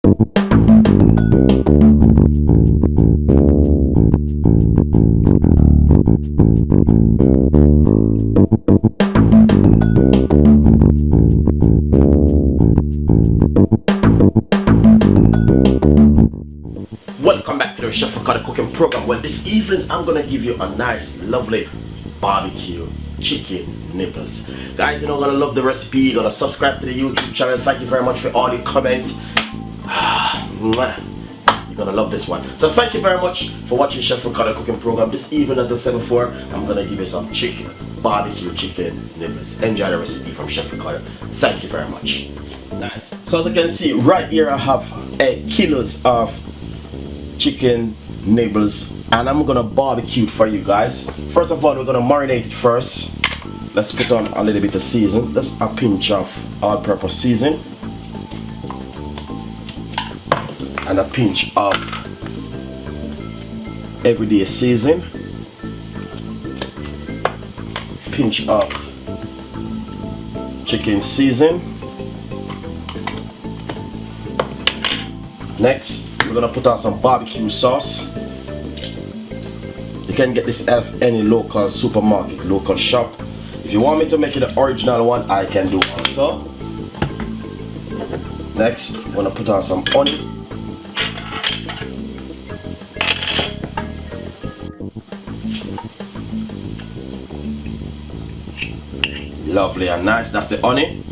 Welcome back to the Chef Ricardo cooking program. Well, this evening I'm gonna give you a nice, lovely barbecue chicken nibbles. Guys, you're gonna love the recipe. You're gonna subscribe to the YouTube channel. Thank you very much for all the comments. You're gonna love this one. So thank you very much for watching Chef Ricardo cooking program. This evening, as I said before, I'm gonna give you some chicken, barbecue chicken nibbles. Enjoy the recipe from Chef Ricardo. Thank you very much. Nice. So as you can see right here, I have 8 kilos of chicken nibbles, and I'm gonna barbecue it for you guys. First of all, we're gonna marinate it first. Let's put on a little bit of season. Just a pinch of all-purpose season and a pinch of everyday season, pinch of chicken season. Next, we're gonna put on some barbecue sauce. You can get this at any local supermarket, local shop. If you want me to make it the original one, I can do also. Next, I'm gonna put on some onion. Lovely and nice, that's the onion.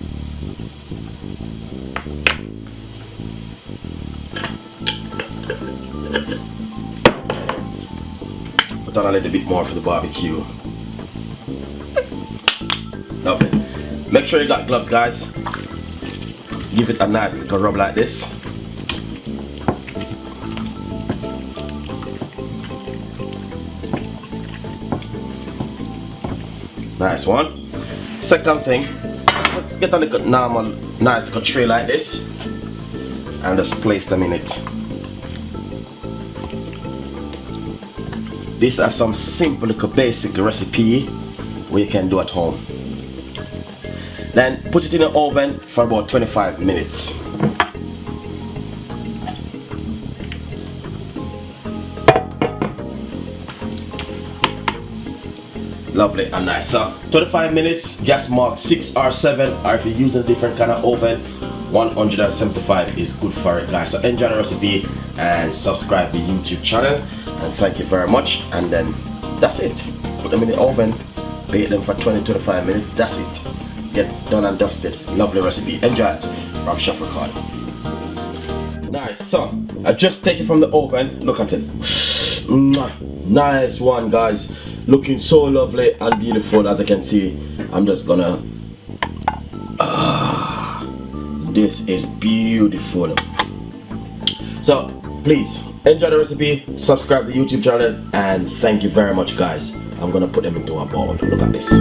Put on a little bit more for the barbecue. Lovely. Make sure you got gloves, guys. Give it a nice little rub like this. Nice one. Second thing, let's get a little normal, nice little tray like this and just place them in it. These are some simple little basic recipe we can do at home. Then put it in the oven for about 25 minutes. Lovely and nice. So 25 minutes, gas mark 6 or 7, or if you're using a different kind of oven, 175 is good for it, guys. So enjoy the recipe and subscribe to the YouTube channel, and thank you very much. And then that's it. Put them in the oven, bake them for 20-25 minutes. That's it. Get done and dusted. Lovely recipe. Enjoy it from Chef Ricardo. Nice. So I just take it from the oven. Look at it. Nice one, guys. Looking so lovely and beautiful. As I can see, I'm just gonna this is beautiful. So please enjoy the recipe, subscribe to the YouTube channel, and thank you very much, guys. I'm gonna put them into a bowl. Look at this.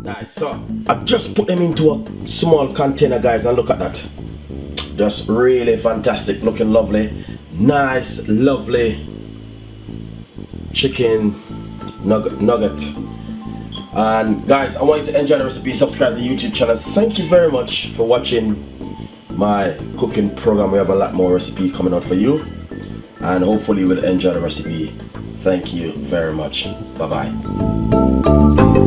Nice. So I've just put them into a small container, guys, and look at that. Just really fantastic, looking lovely. Nice, lovely chicken nugget. And guys, I want you to enjoy the recipe, subscribe to the YouTube channel. Thank you very much for watching my cooking program. We have a lot more recipe coming out for you, and hopefully you will enjoy the recipe. Thank you very much. Bye bye.